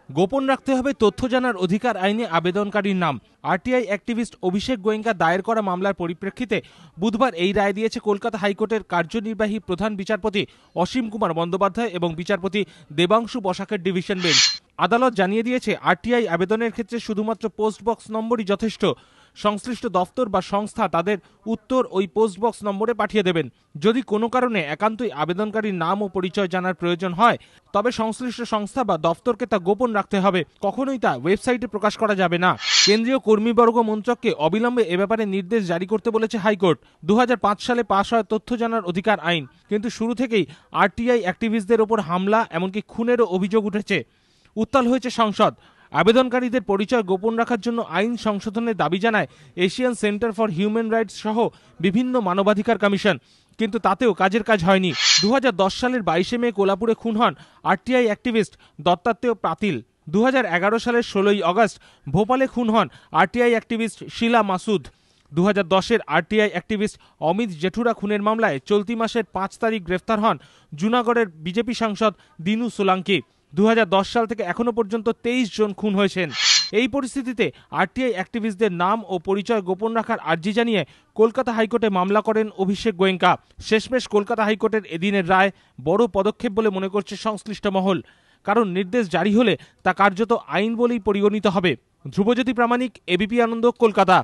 গোপন রাখতে হবে তথ্য জানার অধিকার আইনে আবেদনকারীর নাম। আরটিআই অ্যাক্টিভিস্ট অভিষেক গোয়েঙ্কা দায়ের করা মামলার পরিপ্রেক্ষিতে বুধবার এই রায় দিয়েছে কলকাতা হাইকোর্টের কার্যনির্বাহী প্রধান বিচারপতি অসীম কুমার বন্দ্যোপাধ্যায় এবং বিচারপতি দেবাংশু বসাকের ডিভিশন বেঞ্চ। আদালত জানিয়ে দিয়েছে, আরটিআই আবেদনের ক্ষেত্রে শুধুমাত্র পোস্ট বক্স নম্বরই যথেষ্ট। সংশ্লিষ্ট দফতর বা সংস্থা তাদের উত্তর ওই পোস্ট বক্স নম্বরে পাঠিয়ে দেবেন। যদি কোনো কারণে একান্তই আবেদনকারীর নাম ও পরিচয় জানার প্রয়োজন হয়, তবে সংশ্লিষ্ট সংস্থা বা দফতরকে তা গোপন রাখতে হবে। কখনোই তা ওয়েবসাইটে প্রকাশ করা যাবে না। কেন্দ্রীয় কর্মীবর্গ মন্ত্রককে অবিলম্বে এ ব্যাপারে নির্দেশ জারি করতে বলেছে হাইকোর্ট। 2005 সালে পাশ হয় তথ্য জানার অধিকার আইন, কিন্তু শুরু থেকেই আরটিআই অ্যাক্টিভিস্টদের ওপর হামলা, এমনকি খুনেরও অভিযোগ উঠেছে। উত্তাল হয়েছে সংসদ। আবেদনকারীদের পরিচয় গোপন রাখার জন্য আইন সংশোধনের দাবি জানায় Asian centre for human rights সহ বিভিন্ন মানবাধিকার কমিশন, কিন্তু তাতেও কাজের কাজ হয়নি। 2010 সালের 22 মে কোলাপুরে খুন হন আরটিআই অ্যাক্টিভিস্ট দত্তাত্রেয় পাতিল। 2011 সালের 16 আগস্ট ভোপালে খুন হন আরটিআই অ্যাক্টিভিস্ট শিলা মাসুদ। 2010-এর আরটিআই অ্যাক্টিভিস্ট অমিত জেঠুরা খুনের মামলায় চলতি মাসের 5 তারিখ গ্রেফতার হন জুনাগড়ের বিজেপি সাংসদ দিনু সোলাঙ্কি। 2010 সাল থেকে এখনো পর্যন্ত 23 জন খুন হয়েছেন। এই পরিস্থিতিতে আরটিআই অ্যাক্টিভিস্টদের নাম ও পরিচয় গোপন রাখার আর্জি জানিয়ে কলকাতা হাইকোর্টে মামলা করেন অভিষেক গোয়েঙ্কা। শেষমেশ কলকাতা হাইকোর্টের এদিনের রায় বড় পদক্ষেপ বলে মনে করছে সংশ্লিষ্ট মহল, কারণ নির্দেশ জারি হলে তা কার্যত আইন বলেই পরিগণিত হবে। ধ্রুবজ্যোতি প্রামাণিক, এবিপি আনন্দ, কলকাতা।